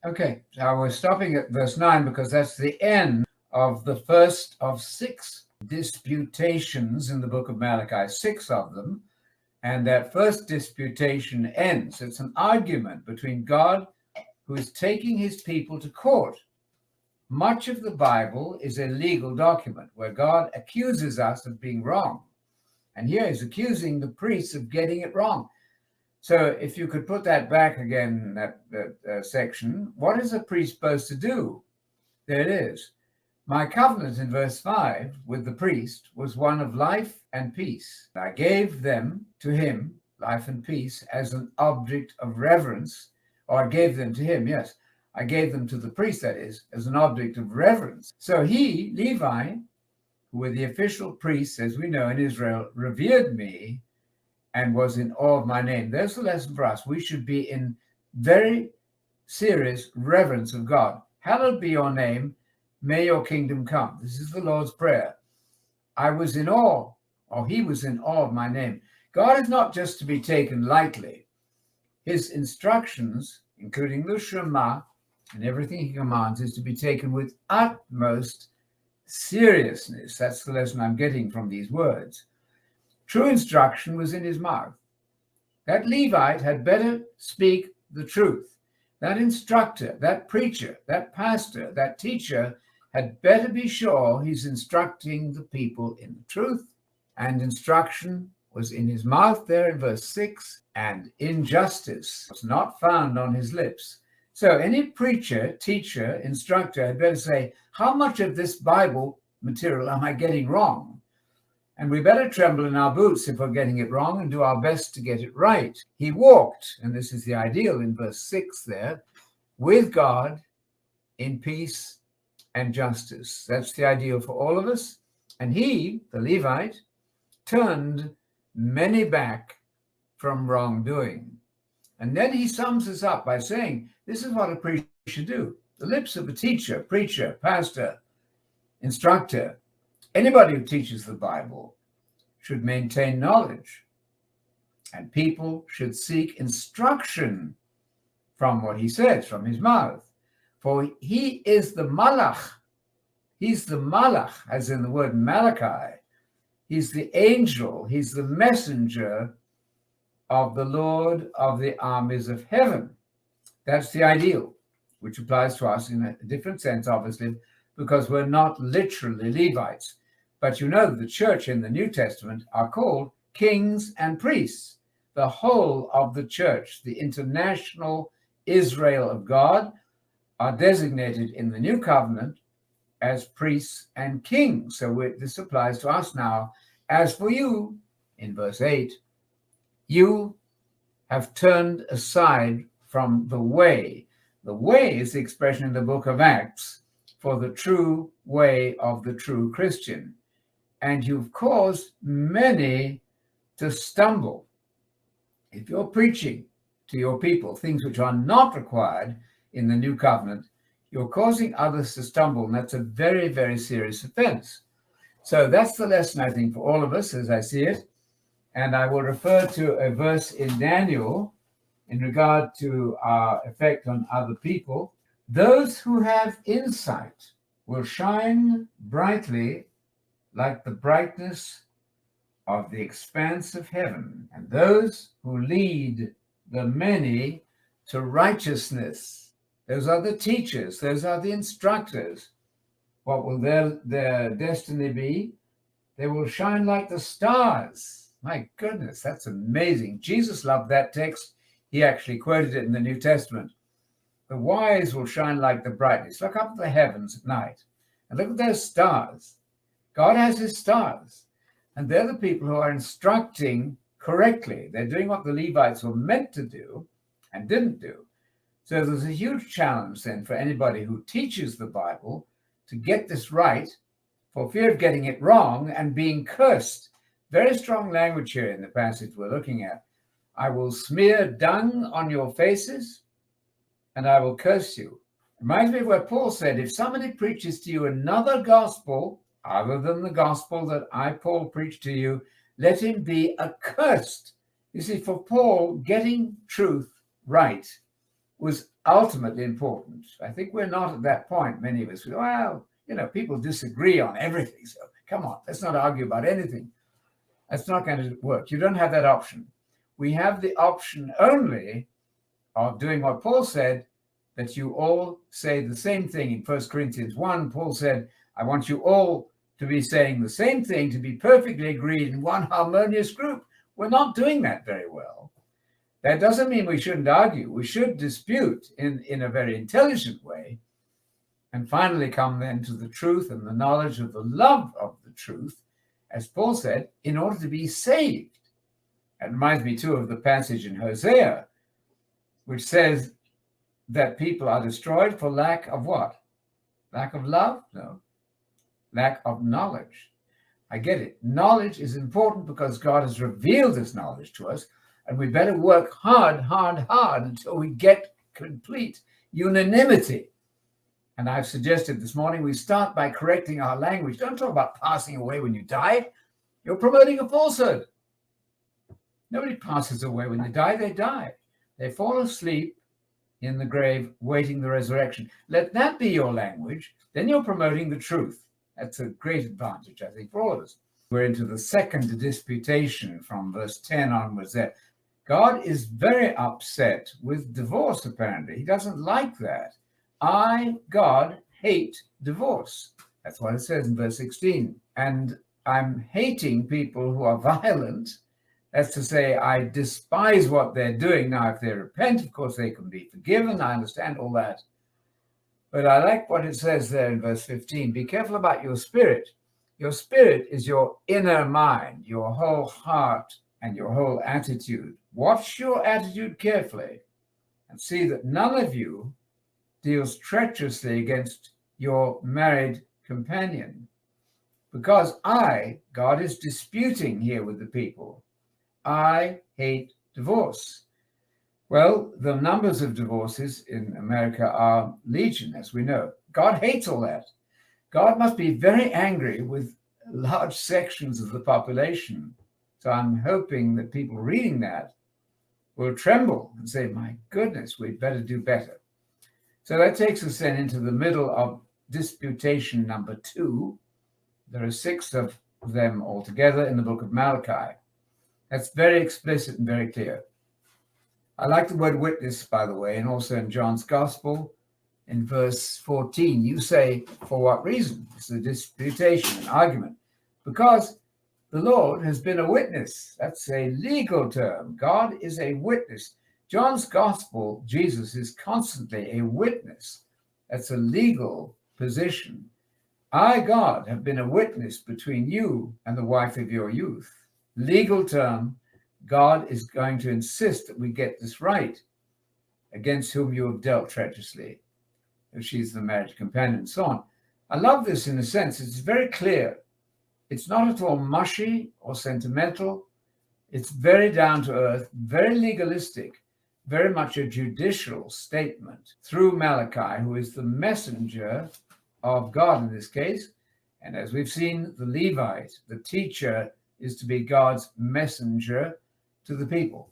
Okay, so we're stopping at verse 9 because that's the end of the first of 6 disputations in the book of Malachi, 6 of them. And that first disputation ends. It's an argument between God, who is taking his people to court. Much of the Bible is a legal document where God accuses us of being wrong. And here he's accusing the priests of getting it wrong. So if you could put that back again, that section, what is a priest supposed to do? There it is. My covenant in verse 5 with the priest was one of life and peace. I gave them to him, life and peace, as an object of reverence, or I gave them to him, yes. I gave them to the priest, that is, as an object of reverence. So he, Levi, who were the official priests, as we know in Israel, revered me and was in awe of my name. There's the lesson for us. We should be in very serious reverence of God. Hallowed be your name. May your kingdom come. This is the Lord's Prayer. I was in awe, or he was in awe of my name. God is not just to be taken lightly. His instructions, including the Shema and everything he commands, is to be taken with utmost seriousness. That's the lesson I'm getting from these words. True instruction was in his mouth. That Levite had better speak the truth. That instructor, that preacher, that pastor, that teacher had better be sure he's instructing the people in the truth. And instruction was in his mouth there in verse 6, and injustice was not found on his lips. So any preacher, teacher, instructor had better say, how much of this Bible material am I getting wrong? And we better tremble in our boots if we're getting it wrong and do our best to get it right. He walked, and this is the ideal in verse 6 there, with God in peace and justice. That's the ideal for all of us. And he, the Levite, turned many back from wrongdoing. And then he sums us up by saying, this is what a priest should do. The lips of a teacher, preacher, pastor, instructor, anybody who teaches the Bible should maintain knowledge, and people should seek instruction from what he says, from his mouth. For he is the Malach. He's the Malach, as in the word Malachi. He's the angel. He's the messenger of the Lord of the armies of heaven. That's the ideal, which applies to us in a different sense, obviously, because we're not literally Levites. But you know the church in the New Testament are called kings and priests. The whole of the church, the international Israel of God, are designated in the New Covenant as priests and kings. So this applies to us now. As for you, in verse 8, you have turned aside from the way. The way is the expression in the book of Acts for the true way of the true Christian. And you've caused many to stumble. If you're preaching to your people things which are not required in the new covenant, you're causing others to stumble, and that's a very, very serious offense. So that's the lesson, I think, for all of us as I see it. And I will refer to a verse in Daniel in regard to our effect on other people. Those who have insight will shine brightly like the brightness of the expanse of heaven, and those who lead the many to righteousness. Those are the teachers, those are the instructors. What will their destiny be? They will shine like the stars. My goodness, that's amazing. Jesus loved that text. He actually quoted it in the New Testament. The wise will shine like the brightness. Look up at the heavens at night and look at those stars. God has his stars, and they're the people who are instructing correctly. They're doing what the Levites were meant to do and didn't do. So there's a huge challenge then for anybody who teaches the Bible to get this right, for fear of getting it wrong and being cursed. Very strong language here in the passage we're looking at. I will smear dung on your faces and I will curse you. Reminds me of where Paul said, if somebody preaches to you another gospel other than the gospel that I, Paul, preach to you, let him be accursed. You see, for Paul, getting truth right was ultimately important. I think we're not at that point. Many of us, well, people disagree on everything. So come on, let's not argue about anything. That's not going to work. You don't have that option. We have the option only of doing what Paul said, that you all say the same thing. In 1 Corinthians 1, Paul said, I want you all to be saying the same thing, to be perfectly agreed in one harmonious group. We're not doing that very well. That doesn't mean we shouldn't argue. We should dispute in a very intelligent way, and finally come then to the truth and the knowledge of the love of the truth, as Paul said, in order to be saved. It reminds me too of the passage in Hosea, which says that people are destroyed for lack of what? Lack of love? No. Lack of knowledge. I get it. Knowledge is important because God has revealed this knowledge to us, and we better work hard until we get complete unanimity. And I've suggested this morning we start by correcting our language. Don't talk about passing away when you die. You're promoting a falsehood. Nobody passes away when they die. They die. They fall asleep in the grave, waiting the resurrection. Let that be your language. Then you're promoting the truth. That's a great advantage, I think, for all of us. We're into the second disputation from verse 10 onwards there. God is very upset with divorce, apparently. He doesn't like that. I, God, hate divorce. That's what it says in verse 16. And I'm hating people who are violent. That's to say, I despise what they're doing. Now, if they repent, of course, they can be forgiven. I understand all that. But I like what it says there in verse 15. Be careful about your spirit. Your spirit is your inner mind, your whole heart, and your whole attitude. Watch your attitude carefully and see that none of you deals treacherously against your married companion. Because I, God, is disputing here with the people. I hate divorce. Well, the numbers of divorces in America are legion, as we know. God hates all that. God must be very angry with large sections of the population. So I'm hoping that people reading that will tremble and say, my goodness, we'd better do better. So that takes us then into the middle of disputation number 2. There are 6 of them altogether in the book of Malachi. That's very explicit and very clear. I like the word witness, by the way, and also in John's Gospel, in verse 14, you say, for what reason? It's a disputation, an argument. Because the Lord has been a witness. That's a legal term. God is a witness. John's Gospel, Jesus is constantly a witness. That's a legal position. I, God, have been a witness between you and the wife of your youth. Legal term. God is going to insist that we get this right, against whom you have dealt treacherously. If she's the marriage companion, and so on. I love this in a sense. It's very clear. It's not at all mushy or sentimental. It's very down to earth, very legalistic, very much a judicial statement through Malachi, who is the messenger of God in this case. And as we've seen, the Levite, the teacher, is to be God's messenger to the people.